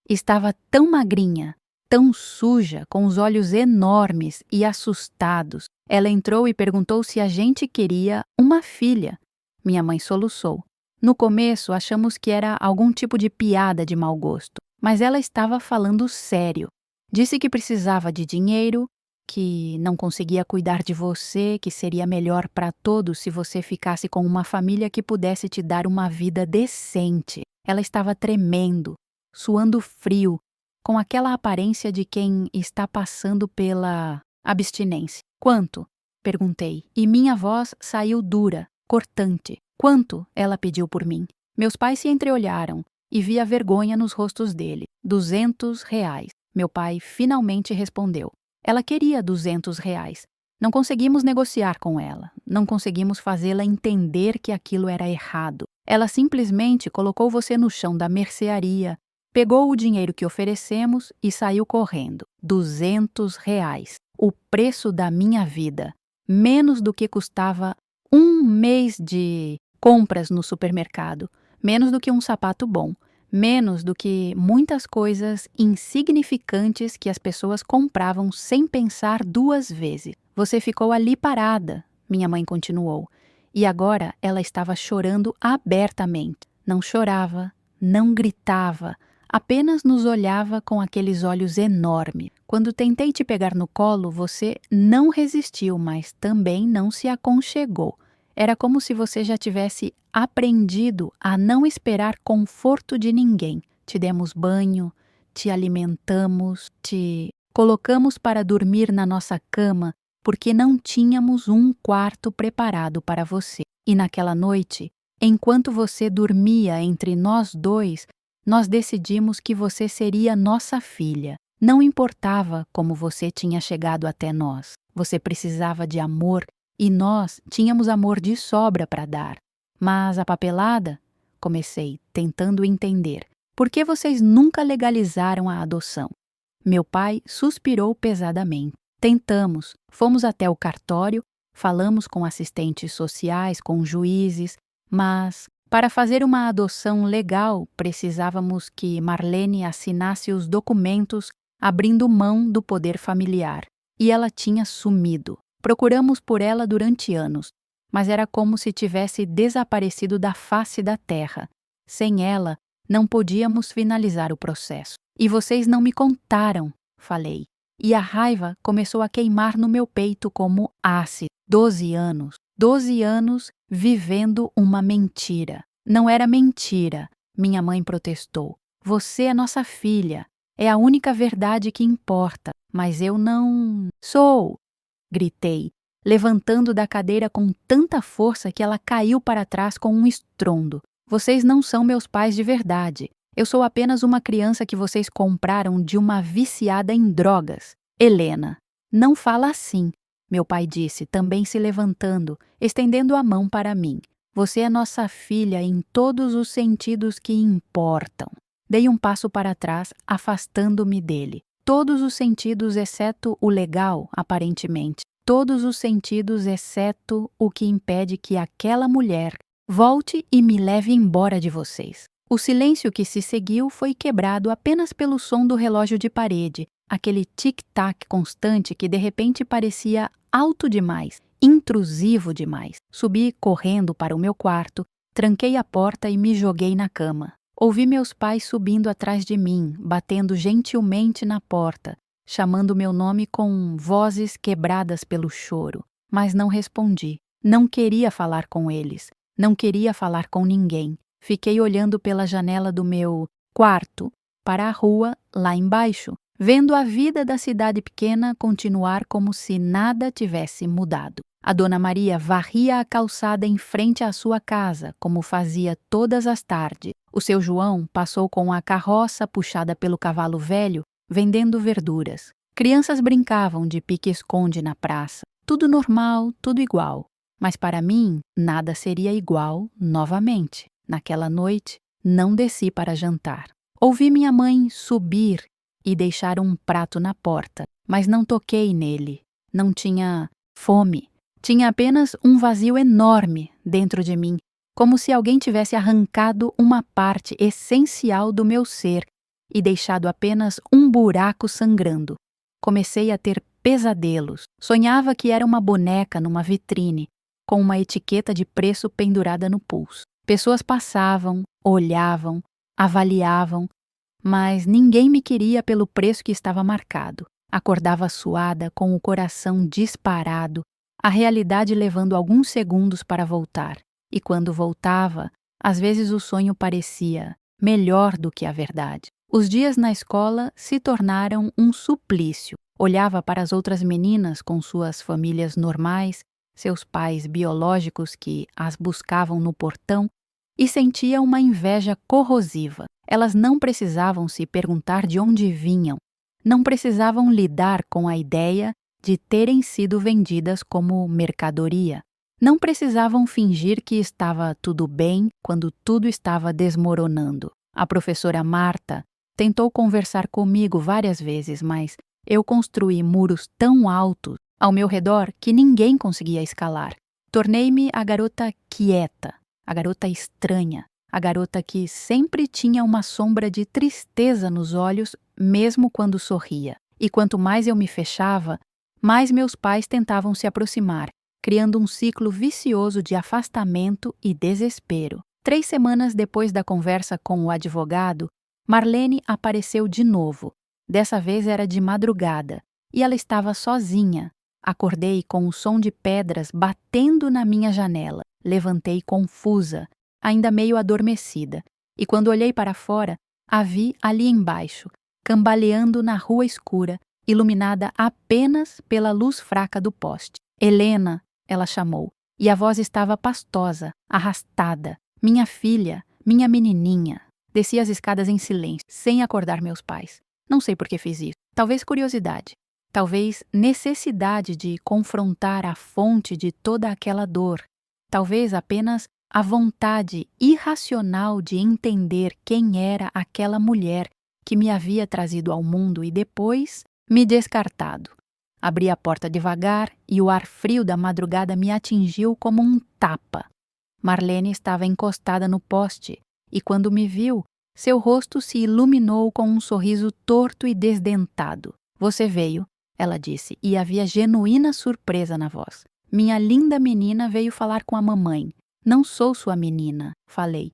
estava tão magrinha, tão suja, com os olhos enormes e assustados. Ela entrou e perguntou se a gente queria uma filha. Minha mãe soluçou. No começo, achamos que era algum tipo de piada de mau gosto, mas ela estava falando sério. Disse que precisava de dinheiro, que não conseguia cuidar de você, que seria melhor para todos se você ficasse com uma família que pudesse te dar uma vida decente. Ela estava tremendo, suando frio, com aquela aparência de quem está passando pela abstinência. Quanto? Perguntei, e minha voz saiu dura, cortante. Quanto? Ela pediu por mim. Meus pais se entreolharam e vi a vergonha nos rostos dele. R$ 200. Meu pai finalmente respondeu. Ela queria R$ 200. Não conseguimos negociar com ela. Não conseguimos fazê-la entender que aquilo era errado. Ela simplesmente colocou você no chão da mercearia, pegou o dinheiro que oferecemos e saiu correndo. R$ 200. O preço da minha vida. Menos do que custava um mês de compras no supermercado. Menos do que um sapato bom. Menos do que muitas coisas insignificantes que as pessoas compravam sem pensar 2 vezes. Você ficou ali parada, minha mãe continuou, e agora ela estava chorando abertamente. Não chorava, não gritava, apenas nos olhava com aqueles olhos enormes. Quando tentei te pegar no colo, você não resistiu, mas também não se aconchegou. Era como se você já tivesse aprendido a não esperar conforto de ninguém. Te demos banho, te alimentamos, te colocamos para dormir na nossa cama, porque não tínhamos um quarto preparado para você. E naquela noite, enquanto você dormia entre nós dois, nós decidimos que você seria nossa filha. Não importava como você tinha chegado até nós. Você precisava de amor e nós tínhamos amor de sobra para dar. Mas a papelada? Comecei, tentando entender. Por que vocês nunca legalizaram a adoção? Meu pai suspirou pesadamente. Tentamos, fomos até o cartório, falamos com assistentes sociais, com juízes, mas para fazer uma adoção legal precisávamos que Marlene assinasse os documentos abrindo mão do poder familiar. E ela tinha sumido. Procuramos por ela durante anos, mas era como se tivesse desaparecido da face da terra. Sem ela, não podíamos finalizar o processo. E vocês não me contaram, falei. E a raiva começou a queimar no meu peito como ácido. 12 anos. 12 anos vivendo uma mentira. Não era mentira, minha mãe protestou. Você é nossa filha. É a única verdade que importa. Mas eu não sou. Gritei, levantando da cadeira com tanta força que ela caiu para trás com um estrondo. Vocês não são meus pais de verdade. Eu sou apenas uma criança que vocês compraram de uma viciada em drogas. Helena, não fala assim, meu pai disse, também se levantando, estendendo a mão para mim. Você é nossa filha em todos os sentidos que importam. Dei um passo para trás, afastando-me dele. Todos os sentidos exceto o legal, aparentemente. Todos os sentidos exceto o que impede que aquela mulher volte e me leve embora de vocês. O silêncio que se seguiu foi quebrado apenas pelo som do relógio de parede, aquele tic-tac constante que de repente parecia alto demais, intrusivo demais. Subi correndo para o meu quarto, tranquei a porta e me joguei na cama. Ouvi meus pais subindo atrás de mim, batendo gentilmente na porta, chamando meu nome com vozes quebradas pelo choro. Mas não respondi. Não queria falar com eles. Não queria falar com ninguém. Fiquei olhando pela janela do meu quarto para a rua lá embaixo, vendo a vida da cidade pequena continuar como se nada tivesse mudado. A Dona Maria varria a calçada em frente à sua casa, como fazia todas as tardes. O seu João passou com a carroça puxada pelo cavalo velho, vendendo verduras. Crianças brincavam de pique-esconde na praça. Tudo normal, tudo igual. Mas para mim, nada seria igual novamente. Naquela noite, não desci para jantar. Ouvi minha mãe subir e deixar um prato na porta, mas não toquei nele. Não tinha fome. Tinha apenas um vazio enorme dentro de mim, como se alguém tivesse arrancado uma parte essencial do meu ser e deixado apenas um buraco sangrando. Comecei a ter pesadelos. Sonhava que era uma boneca numa vitrine, com uma etiqueta de preço pendurada no pulso. Pessoas passavam, olhavam, avaliavam, mas ninguém me queria pelo preço que estava marcado. Acordava suada, com o coração disparado, a realidade levando alguns segundos para voltar. E quando voltava, às vezes o sonho parecia melhor do que a verdade. Os dias na escola se tornaram um suplício. Olhava para as outras meninas com suas famílias normais, seus pais biológicos que as buscavam no portão, e sentia uma inveja corrosiva. Elas não precisavam se perguntar de onde vinham, não precisavam lidar com a ideia de terem sido vendidas como mercadoria. Não precisavam fingir que estava tudo bem quando tudo estava desmoronando. A professora Marta tentou conversar comigo várias vezes, mas eu construí muros tão altos ao meu redor que ninguém conseguia escalar. Tornei-me a garota quieta, a garota estranha, a garota que sempre tinha uma sombra de tristeza nos olhos, mesmo quando sorria. E quanto mais eu me fechava, mais meus pais tentavam se aproximar, criando um ciclo vicioso de afastamento e desespero. 3 semanas depois da conversa com o advogado, Marlene apareceu de novo. Dessa vez era de madrugada, e ela estava sozinha. Acordei com o som de pedras batendo na minha janela. Levantei confusa, ainda meio adormecida, e quando olhei para fora, a vi ali embaixo, cambaleando na rua escura, iluminada apenas pela luz fraca do poste. Helena, ela chamou, e a voz estava pastosa, arrastada. Minha filha, minha menininha. Desci as escadas em silêncio, sem acordar meus pais. Não sei por que fiz isso. Talvez curiosidade. Talvez necessidade de confrontar a fonte de toda aquela dor. Talvez apenas a vontade irracional de entender quem era aquela mulher que me havia trazido ao mundo e depois me descartado. Abri a porta devagar e o ar frio da madrugada me atingiu como um tapa. Marlene estava encostada no poste e, quando me viu, seu rosto se iluminou com um sorriso torto e desdentado. Você veio, ela disse, e havia genuína surpresa na voz. Minha linda menina veio falar com a mamãe. Não sou sua menina, falei.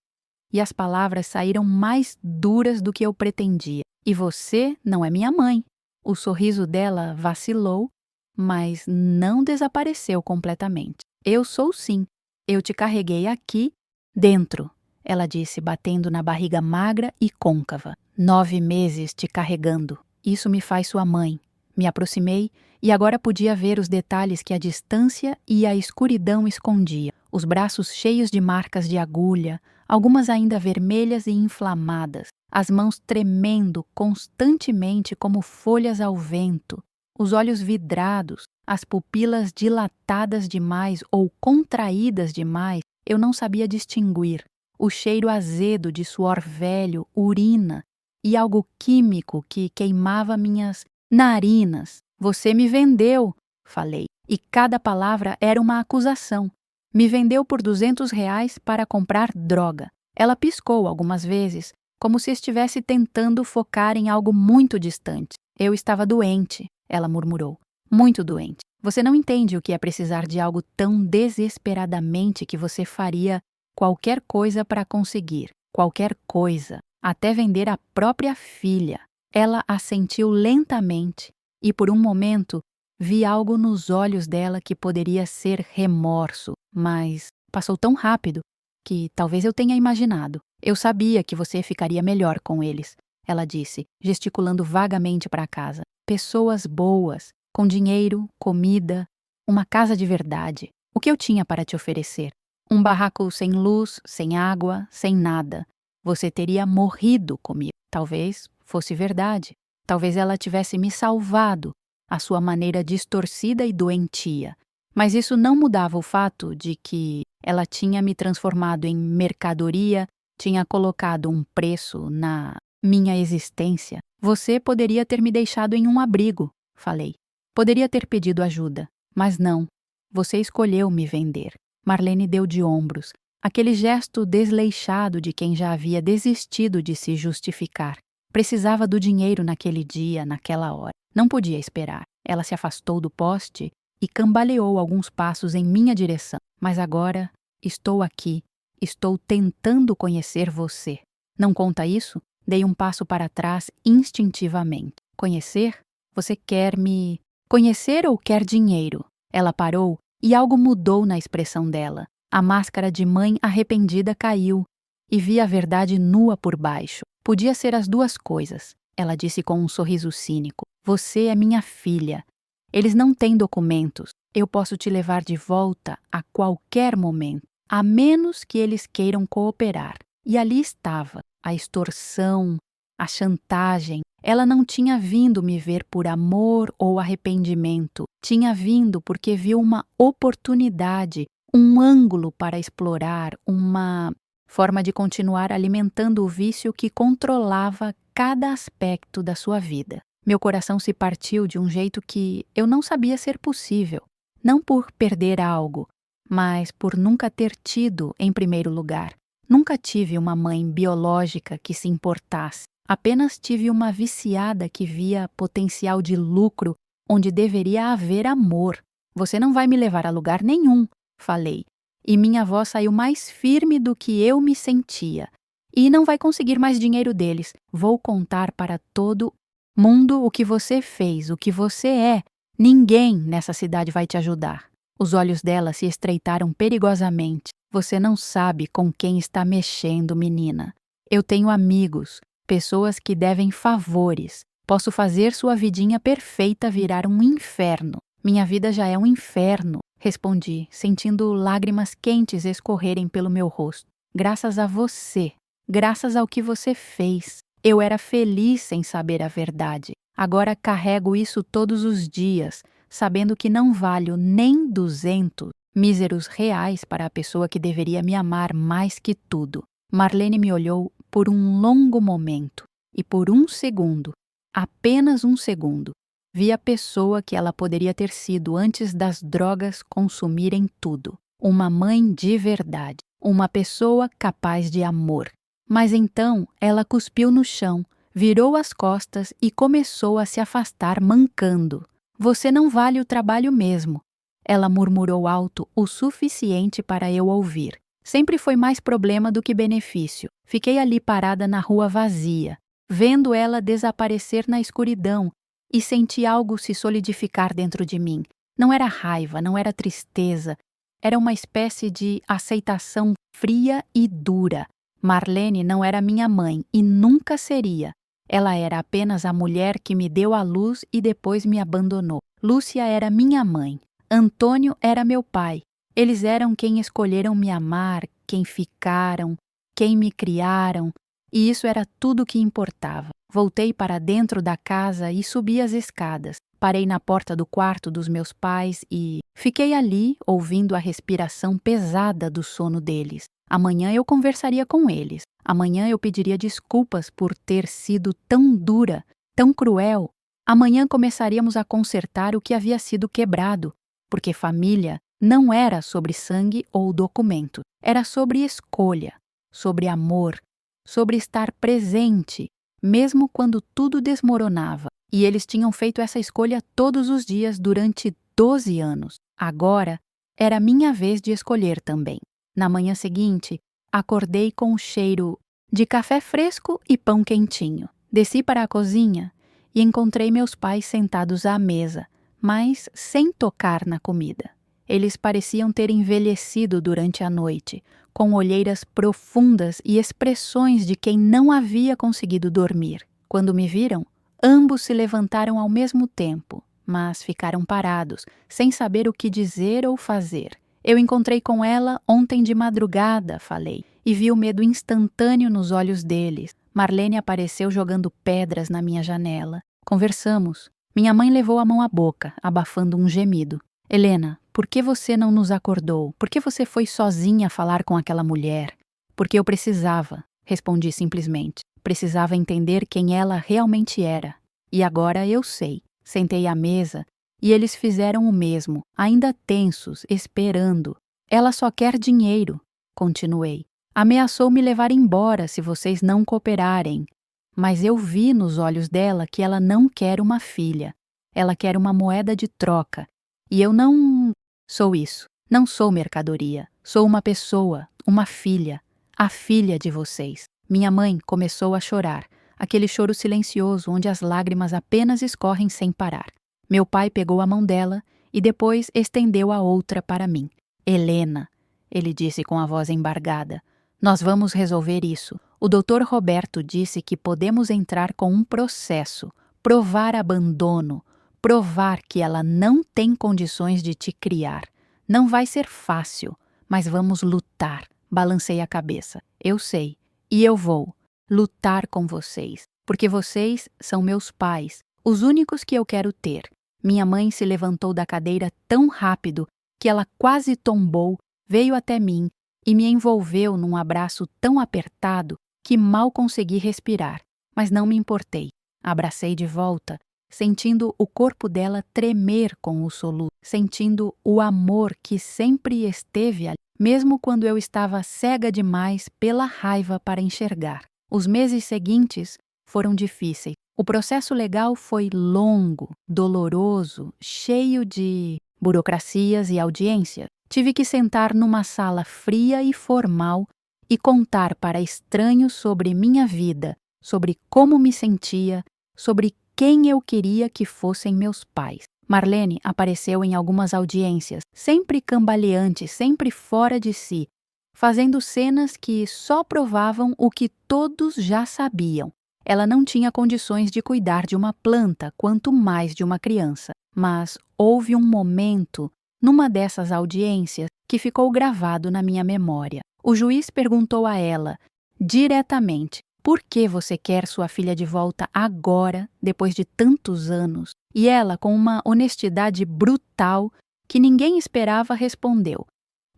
E as palavras saíram mais duras do que eu pretendia. E você não é minha mãe. O sorriso dela vacilou, mas não desapareceu completamente. Eu sou sim. Eu te carreguei aqui, dentro, ela disse, batendo na barriga magra e côncava. 9 meses te carregando. Isso me faz sua mãe. Me aproximei e agora podia ver os detalhes que a distância e a escuridão escondiam. Os braços cheios de marcas de agulha, algumas ainda vermelhas e inflamadas, as mãos tremendo constantemente como folhas ao vento, os olhos vidrados, as pupilas dilatadas demais ou contraídas demais, eu não sabia distinguir. O cheiro azedo de suor velho, urina e algo químico que queimava minhas narinas. Você me vendeu, falei, e cada palavra era uma acusação. Me vendeu por R$ 200 para comprar droga. Ela piscou algumas vezes, como se estivesse tentando focar em algo muito distante. Eu estava doente, ela murmurou. Muito doente. Você não entende o que é precisar de algo tão desesperadamente que você faria qualquer coisa para conseguir. Qualquer coisa. Até vender a própria filha. Ela assentiu lentamente e, por um momento, vi algo nos olhos dela que poderia ser remorso, mas passou tão rápido que talvez eu tenha imaginado. Eu sabia que você ficaria melhor com eles, ela disse, gesticulando vagamente para casa. Pessoas boas, com dinheiro, comida, uma casa de verdade. O que eu tinha para te oferecer? Um barraco sem luz, sem água, sem nada. Você teria morrido comigo. Talvez fosse verdade. Talvez ela tivesse me salvado, à sua maneira distorcida e doentia. Mas isso não mudava o fato de que ela tinha me transformado em mercadoria, tinha colocado um preço na minha existência. Você poderia ter me deixado em um abrigo, falei. Poderia ter pedido ajuda, mas não. Você escolheu me vender. Marlene deu de ombros, aquele gesto desleixado de quem já havia desistido de se justificar. Precisava do dinheiro naquele dia, naquela hora. Não podia esperar. Ela se afastou do poste e cambaleou alguns passos em minha direção. Mas agora estou aqui. Estou tentando conhecer você. Não conta isso? Dei um passo para trás instintivamente. Conhecer? Você quer me conhecer ou quer dinheiro? Ela parou e algo mudou na expressão dela. A máscara de mãe arrependida caiu e vi a verdade nua por baixo. Podia ser as duas coisas, ela disse com um sorriso cínico. Você é minha filha. Eles não têm documentos. Eu posso te levar de volta a qualquer momento, a menos que eles queiram cooperar. E ali estava a extorsão, a chantagem. Ela não tinha vindo me ver por amor ou arrependimento. Tinha vindo porque viu uma oportunidade, um ângulo para explorar, uma forma de continuar alimentando o vício que controlava cada aspecto da sua vida. Meu coração se partiu de um jeito que eu não sabia ser possível. Não por perder algo, mas por nunca ter tido em primeiro lugar. Nunca tive uma mãe biológica que se importasse. Apenas tive uma viciada que via potencial de lucro onde deveria haver amor. Você não vai me levar a lugar nenhum, falei. E minha voz saiu mais firme do que eu me sentia. E não vai conseguir mais dinheiro deles. Vou contar para todo mundo o que você fez, o que você é. Ninguém nessa cidade vai te ajudar. Os olhos dela se estreitaram perigosamente. Você não sabe com quem está mexendo, menina. Eu tenho amigos, pessoas que devem favores. Posso fazer sua vidinha perfeita virar um inferno. Minha vida já é um inferno, respondi, sentindo lágrimas quentes escorrerem pelo meu rosto. Graças a você, graças ao que você fez. Eu era feliz sem saber a verdade. Agora carrego isso todos os dias, sabendo que não valho nem 200 míseros reais para a pessoa que deveria me amar mais que tudo. Marlene me olhou por um longo momento e por um segundo, apenas um segundo, vi a pessoa que ela poderia ter sido antes das drogas consumirem tudo. Uma mãe de verdade, uma pessoa capaz de amor. Mas então ela cuspiu no chão, virou as costas e começou a se afastar mancando. Você não vale o trabalho mesmo. Ela murmurou alto o suficiente para eu ouvir. Sempre foi mais problema do que benefício. Fiquei ali parada na rua vazia, vendo ela desaparecer na escuridão, e senti algo se solidificar dentro de mim. Não era raiva, não era tristeza. Era uma espécie de aceitação fria e dura. Marlene não era minha mãe e nunca seria. Ela era apenas a mulher que me deu à luz e depois me abandonou. Lúcia era minha mãe. Antônio era meu pai. Eles eram quem escolheram me amar, quem ficaram, quem me criaram, e isso era tudo o que importava. Voltei para dentro da casa e subi as escadas. Parei na porta do quarto dos meus pais e fiquei ali, ouvindo a respiração pesada do sono deles. Amanhã eu conversaria com eles. Amanhã eu pediria desculpas por ter sido tão dura, tão cruel. Amanhã começaríamos a consertar o que havia sido quebrado, porque família não era sobre sangue ou documento. Era sobre escolha, sobre amor, sobre estar presente, mesmo quando tudo desmoronava. E eles tinham feito essa escolha todos os dias durante 12 anos. Agora, era minha vez de escolher também. Na manhã seguinte, acordei com o cheiro de café fresco e pão quentinho. Desci para a cozinha e encontrei meus pais sentados à mesa, mas sem tocar na comida. Eles pareciam ter envelhecido durante a noite, com olheiras profundas e expressões de quem não havia conseguido dormir. Quando me viram, ambos se levantaram ao mesmo tempo, mas ficaram parados, sem saber o que dizer ou fazer. Eu encontrei com ela ontem de madrugada, falei, e vi o medo instantâneo nos olhos deles. Marlene apareceu jogando pedras na minha janela. Conversamos. Minha mãe levou a mão à boca, abafando um gemido. Helena, por que você não nos acordou? Por que você foi sozinha falar com aquela mulher? Porque eu precisava, respondi simplesmente. Precisava entender quem ela realmente era. E agora eu sei. Sentei à mesa e eles fizeram o mesmo, ainda tensos, esperando. Ela só quer dinheiro, continuei. Ameaçou me levar embora se vocês não cooperarem. Mas eu vi nos olhos dela que ela não quer uma filha. Ela quer uma moeda de troca. E eu não sou isso. Não sou mercadoria. Sou uma pessoa, uma filha. A filha de vocês. Minha mãe começou a chorar. Aquele choro silencioso onde as lágrimas apenas escorrem sem parar. Meu pai pegou a mão dela e depois estendeu a outra para mim. Helena, ele disse com a voz embargada. Nós vamos resolver isso. O Dr. Roberto disse que podemos entrar com um processo provar abandono, provar que ela não tem condições de te criar. Não vai ser fácil, mas vamos lutar. Balancei a cabeça. Eu sei, e eu vou lutar com vocês, porque vocês são meus pais, os únicos que eu quero ter. Minha mãe se levantou da cadeira tão rápido que ela quase tombou, veio até mim e me envolveu num abraço tão apertado que mal consegui respirar, mas não me importei. Abracei de volta, sentindo o corpo dela tremer com o soluço, sentindo o amor que sempre esteve ali, mesmo quando eu estava cega demais pela raiva para enxergar. Os meses seguintes foram difíceis. O processo legal foi longo, doloroso, cheio de burocracias e audiências. Tive que sentar numa sala fria e formal e contar para estranhos sobre minha vida, sobre como me sentia, sobre quem eu queria que fossem meus pais. Marlene apareceu em algumas audiências, sempre cambaleante, sempre fora de si, fazendo cenas que só provavam o que todos já sabiam. Ela não tinha condições de cuidar de uma planta, quanto mais de uma criança. Mas houve um momento, numa dessas audiências, que ficou gravado na minha memória. O juiz perguntou a ela, diretamente, por que você quer sua filha de volta agora, depois de tantos anos? E ela, com uma honestidade brutal que ninguém esperava, respondeu,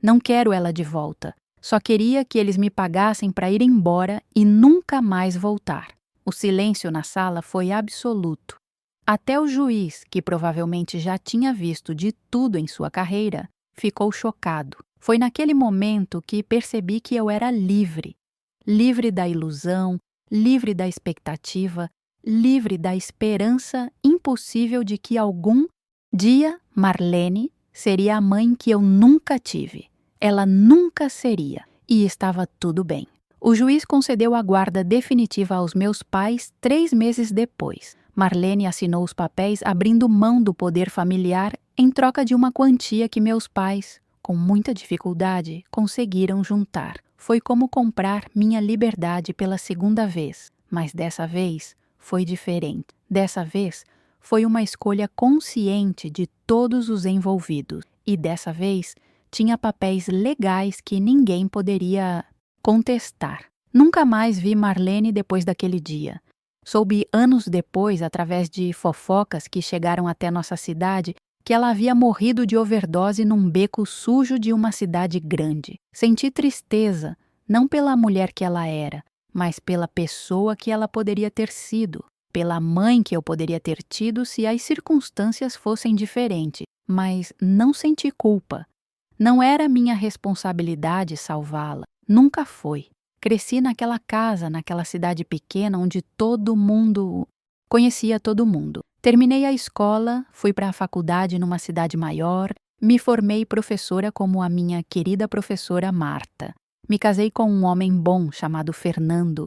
não quero ela de volta. Só queria que eles me pagassem para ir embora e nunca mais voltar. O silêncio na sala foi absoluto. Até o juiz, que provavelmente já tinha visto de tudo em sua carreira, ficou chocado. Foi naquele momento que percebi que eu era livre. Livre da ilusão, livre da expectativa, livre da esperança impossível de que algum dia Marlene seria a mãe que eu nunca tive. Ela nunca seria, e estava tudo bem. O juiz concedeu a guarda definitiva aos meus pais 3 meses depois. Marlene assinou os papéis abrindo mão do poder familiar em troca de uma quantia que meus pais, com muita dificuldade, conseguiram juntar. Foi como comprar minha liberdade pela segunda vez, mas dessa vez foi diferente. Dessa vez foi uma escolha consciente de todos os envolvidos. E dessa vez tinha papéis legais que ninguém poderia contestar. Nunca mais vi Marlene depois daquele dia. Soube anos depois, através de fofocas que chegaram até nossa cidade, que ela havia morrido de overdose num beco sujo de uma cidade grande. Senti tristeza, não pela mulher que ela era, mas pela pessoa que ela poderia ter sido, pela mãe que eu poderia ter tido se as circunstâncias fossem diferentes, mas não senti culpa. Não era minha responsabilidade salvá-la, nunca foi. Cresci naquela casa, naquela cidade pequena onde todo mundo conhecia todo mundo. Terminei a escola, fui para a faculdade numa cidade maior, me formei professora como a minha querida professora Marta. Me casei com um homem bom chamado Fernando,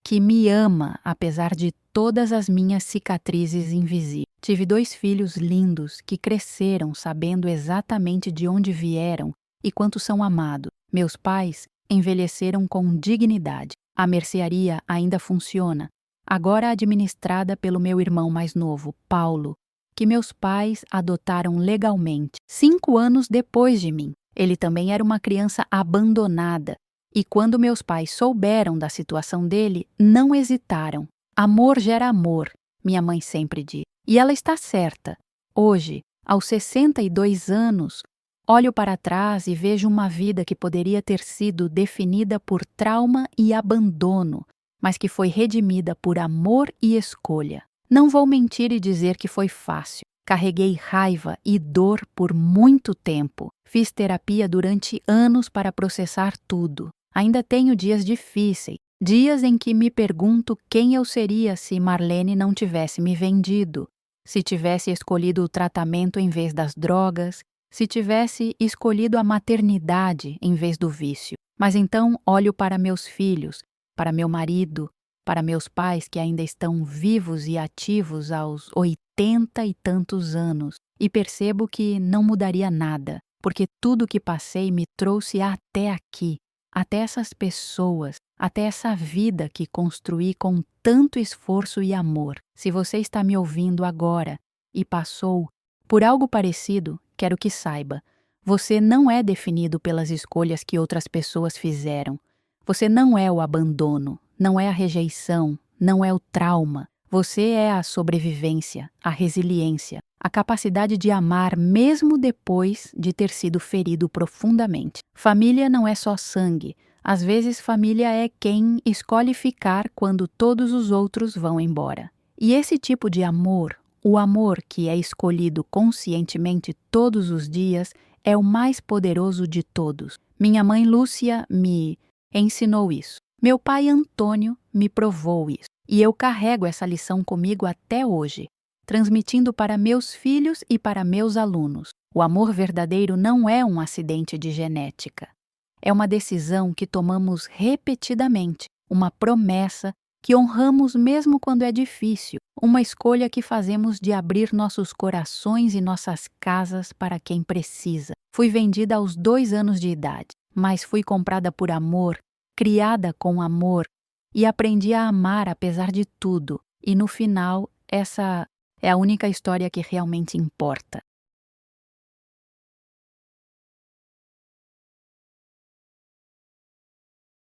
que me ama apesar de todas as minhas cicatrizes invisíveis. Tive 2 filhos lindos que cresceram sabendo exatamente de onde vieram e quanto são amados. Meus pais envelheceram com dignidade. A mercearia ainda funciona, agora administrada pelo meu irmão mais novo, Paulo, que meus pais adotaram legalmente, 5 anos depois de mim. Ele também era uma criança abandonada, e quando meus pais souberam da situação dele, não hesitaram. Amor gera amor, minha mãe sempre diz. E ela está certa. Hoje, aos 62 anos, olho para trás e vejo uma vida que poderia ter sido definida por trauma e abandono, mas que foi redimida por amor e escolha. Não vou mentir e dizer que foi fácil. Carreguei raiva e dor por muito tempo. Fiz terapia durante anos para processar tudo. Ainda tenho dias difíceis, dias em que me pergunto quem eu seria se Marlene não tivesse me vendido, se tivesse escolhido o tratamento em vez das drogas, se tivesse escolhido a maternidade em vez do vício. Mas então olho para meus filhos, para meu marido, para meus pais que ainda estão vivos e ativos aos 80 e tantos anos e percebo que não mudaria nada, porque tudo que passei me trouxe até aqui, até essas pessoas, até essa vida que construí com tanto esforço e amor. Se você está me ouvindo agora e passou por algo parecido, quero que saiba: você não é definido pelas escolhas que outras pessoas fizeram. Você não é o abandono, não é a rejeição, não é o trauma. Você é a sobrevivência, a resiliência, a capacidade de amar mesmo depois de ter sido ferido profundamente. Família não é só sangue. Às vezes, família é quem escolhe ficar quando todos os outros vão embora. E esse tipo de amor, o amor que é escolhido conscientemente todos os dias, é o mais poderoso de todos. Minha mãe Lúcia me ensinou isso. Meu pai Antônio me provou isso. E eu carrego essa lição comigo até hoje, transmitindo para meus filhos e para meus alunos. O amor verdadeiro não é um acidente de genética. É uma decisão que tomamos repetidamente, uma promessa que honramos mesmo quando é difícil, uma escolha que fazemos de abrir nossos corações e nossas casas para quem precisa. Fui vendida aos 2 anos de idade, mas fui comprada por amor, criada com amor e aprendi a amar apesar de tudo. E no final, essa é a única história que realmente importa.